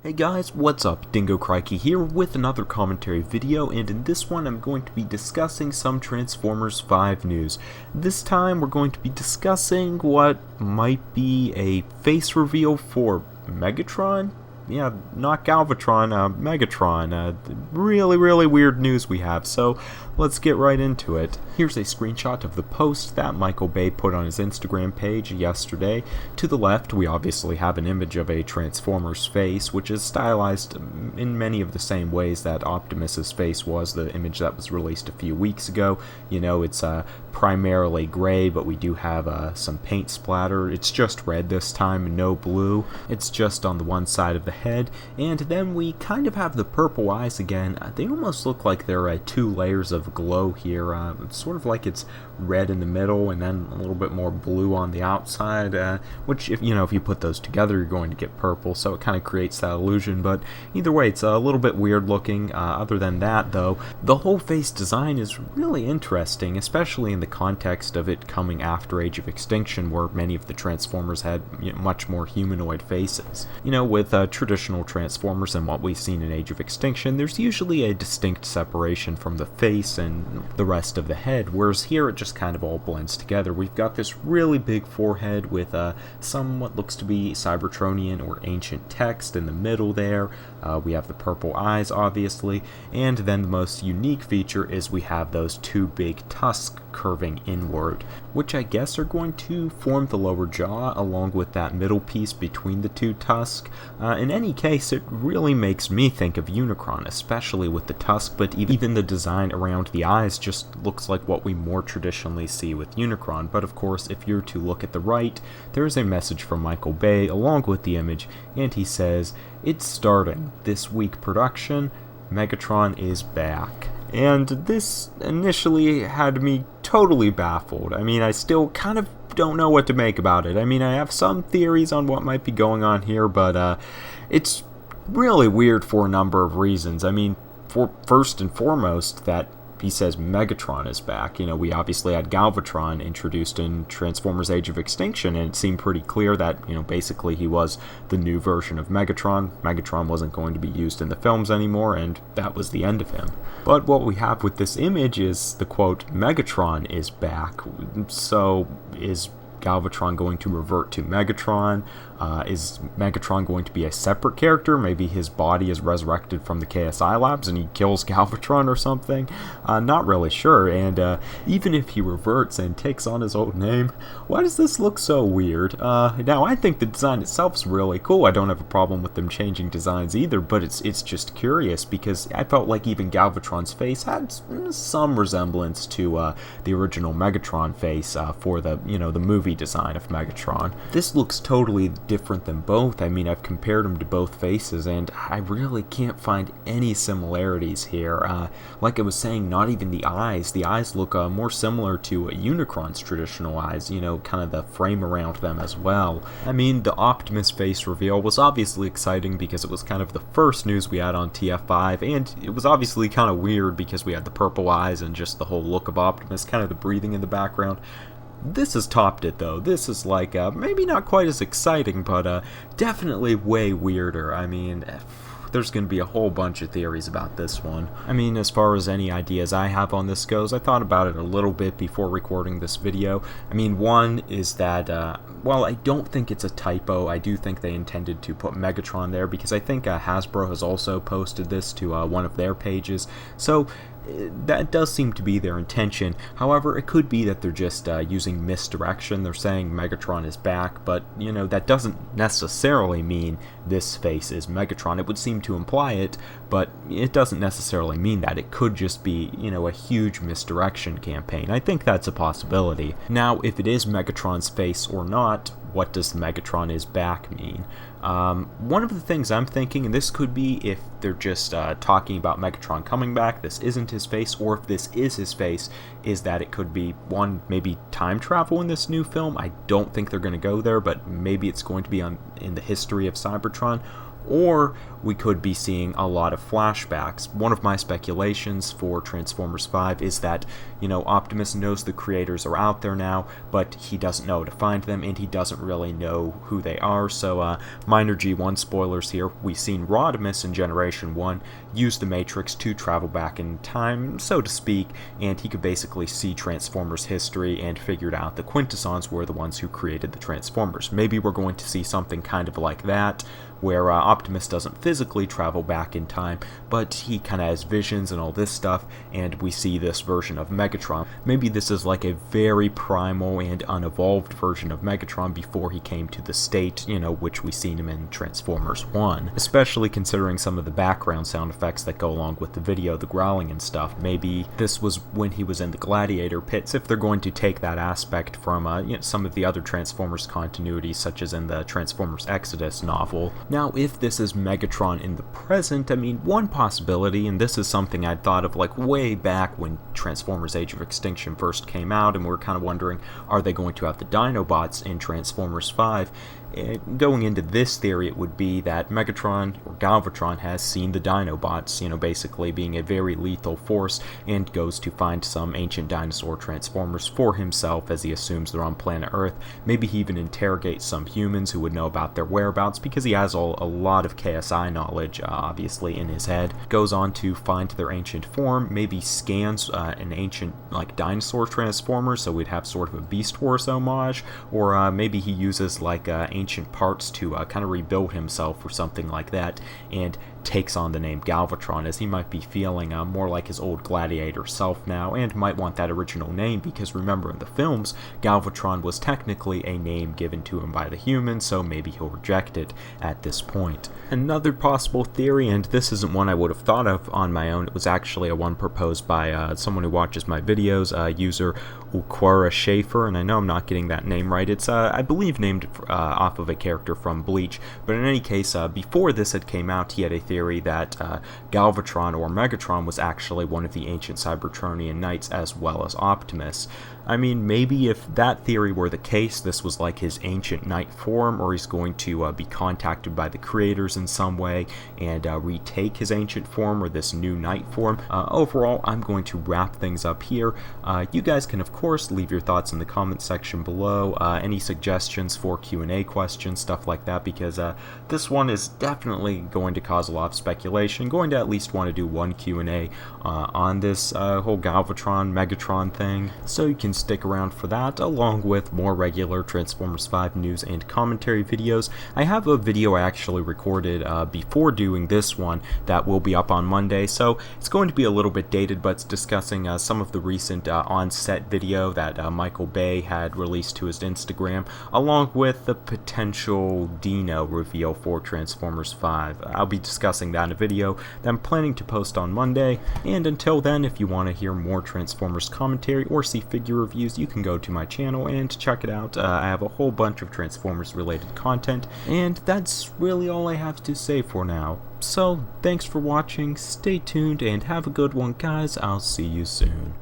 Hey guys, what's up? Dingocrikey here with another commentary video, and in this one I'm going to be discussing some Transformers 5 news. This time we're going to be discussing what might be a face reveal for Megatron? Yeah, not Galvatron, Megatron. Really weird news we have, so let's get right into it. Here's a screenshot of the post that Michael Bay put on his Instagram page yesterday. To the left, we obviously have an image of a Transformer's face, which is stylized in many of the same ways that Optimus's face was, the image that was released a few weeks ago. You know, it's primarily gray, but we do have some paint splatter. It's just red this time, no blue. It's just on the one side of the head, and then we kind of have the purple eyes again. They almost look like there are two layers of glow here. It's sort of like it's red in the middle and then a little bit more blue on the outside, which if you put those together you're going to get purple, so it kind of creates that illusion. But either way, it's a little bit weird looking. Other than that though, the whole face design is really interesting, especially in the context of it coming after Age of Extinction, where many of the Transformers had much more humanoid faces. With traditional Transformers and what we've seen in Age of Extinction, there's usually a distinct separation from the face and the rest of the head, whereas here it just kind of all blends together. We've got this really big forehead with some what looks to be Cybertronian or ancient text in the middle there. We have the purple eyes, obviously, and then the most unique feature is we have those two big tusks curving inward, which I guess are going to form the lower jaw along with that middle piece between the two tusks. In any case, it really makes me think of Unicron, especially with the tusk, but even the design around the eyes just looks like what we more traditionally see with Unicron. But of course, if you're to look at the right, there is a message from Michael Bay along with the image, and he says, "It's starting. This week production, Megatron is back." And this initially had me totally baffled. I still kind of don't know what to make about it. I have some theories on what might be going on here, but it's really weird for a number of reasons. For first and foremost, that he says Megatron is back. We obviously had Galvatron introduced in Transformers Age of Extinction, and it seemed pretty clear that, basically he was the new version of Megatron. Megatron wasn't going to be used in the films anymore, and that was the end of him. But what we have with this image is the quote, Megatron is back. So is Galvatron going to revert to Megatron? Is Megatron going to be a separate character? Maybe his body is resurrected from the KSI labs and he kills Galvatron or something? Not really sure. And even if he reverts and takes on his old name, why does this look so weird? Now, I think the design itself is really cool. I don't have a problem with them changing designs either, but it's just curious because I felt like even Galvatron's face had some resemblance to the original Megatron face for the the movie design of Megatron. This looks totally different than both. I've compared them to both faces, and I really can't find any similarities here. Like I was saying, not even the eyes. The eyes look more similar to Unicron's traditional eyes, kind of the frame around them as well. The Optimus face reveal was obviously exciting because it was kind of the first news we had on TF5, and it was obviously kind of weird because we had the purple eyes and just the whole look of Optimus, kind of the breathing in the background. This has topped it though. This is like, maybe not quite as exciting, but definitely way weirder. There's going to be a whole bunch of theories about this one. As far as any ideas I have on this goes, I thought about it a little bit before recording this video. One is that, while I don't think it's a typo, I do think they intended to put Megatron there because I think Hasbro has also posted this to one of their pages. So that does seem to be their intention. However, it could be that they're just using misdirection. They're saying Megatron is back, but that doesn't necessarily mean this face is Megatron. It would seem to imply it, but it doesn't necessarily mean that. It could just be, a huge misdirection campaign. I think that's a possibility. Now, if it is Megatron's face or not, what does Megatron is back mean? One of the things I'm thinking, and this could be if they're just talking about Megatron coming back, this isn't his face, or if this is his face, is that it could be, one, maybe time travel in this new film. I don't think they're going to go there, but maybe it's going to be in the history of Cybertron. or we could be seeing a lot of flashbacks. One of my speculations for Transformers 5 is that, Optimus knows the creators are out there now, but he doesn't know to find them, and he doesn't really know who they are. So, minor G1 spoilers here. We've seen Rodimus in Generation 1 use the Matrix to travel back in time, so to speak, and he could basically see Transformers history and figured out the Quintessons were the ones who created the Transformers. Maybe we're going to see something kind of like that, where Optimus doesn't physically travel back in time, but he kind of has visions and all this stuff, and we see this version of Megatron. Maybe this is like a very primal and unevolved version of Megatron before he came to the state, which we seen him in Transformers 1. Especially considering some of the background sound effects that go along with the video, the growling and stuff. Maybe this was when he was in the gladiator pits, if they're going to take that aspect from some of the other Transformers continuities, such as in the Transformers Exodus novel. Now, if this is Megatron in the present, one possibility, and this is something I'd thought of like way back when Transformers Age of Extinction first came out, and we were kind of wondering, are they going to have the Dinobots in Transformers 5? Going into this theory, it would be that Megatron, or Galvatron, has seen the Dinobots, basically being a very lethal force, and goes to find some ancient dinosaur Transformers for himself, as he assumes they're on planet Earth. Maybe he even interrogates some humans who would know about their whereabouts, because he has a lot of KSI knowledge, obviously, in his head. Goes on to find their ancient form, maybe scans an ancient, dinosaur Transformer, so we'd have sort of a Beast Wars homage, or maybe he uses, ancient parts to kind of rebuild himself or something like that, and takes on the name Galvatron, as he might be feeling more like his old gladiator self now, and might want that original name, because remember, in the films, Galvatron was technically a name given to him by the humans, so maybe he'll reject it at this point. Another possible theory, and this isn't one I would have thought of on my own, it was actually a one proposed by someone who watches my videos, user Uquara Schaefer, and I know I'm not getting that name right. It's, I believe, named off of a character from Bleach, but in any case, before this had came out, he had a theory that Galvatron or Megatron was actually one of the ancient Cybertronian knights as well as Optimus. Maybe if that theory were the case, this was like his ancient knight form, or he's going to be contacted by the creators in some way and retake his ancient form or this new knight form. Overall, I'm going to wrap things up here. You guys can, of course, leave your thoughts in the comment section below, any suggestions for Q&A questions, stuff like that, because this one is definitely going to cause a lot of speculation. Going to at least want to do one Q&A on this whole Galvatron, Megatron thing, so you can stick around for that, along with more regular Transformers 5 news and commentary videos. I have a video I actually recorded before doing this one that will be up on Monday, so it's going to be a little bit dated, but it's discussing some of the recent on-set video that Michael Bay had released to his Instagram, along with the potential Dino reveal for Transformers 5. I'll be discussing that in a video that I'm planning to post on Monday, and until then, if you want to hear more Transformers commentary or see figure reviews, you can go to my channel and check it out. I have a whole bunch of Transformers related content, and that's really all I have to say for now. So, thanks for watching, stay tuned, and have a good one, guys. I'll see you soon.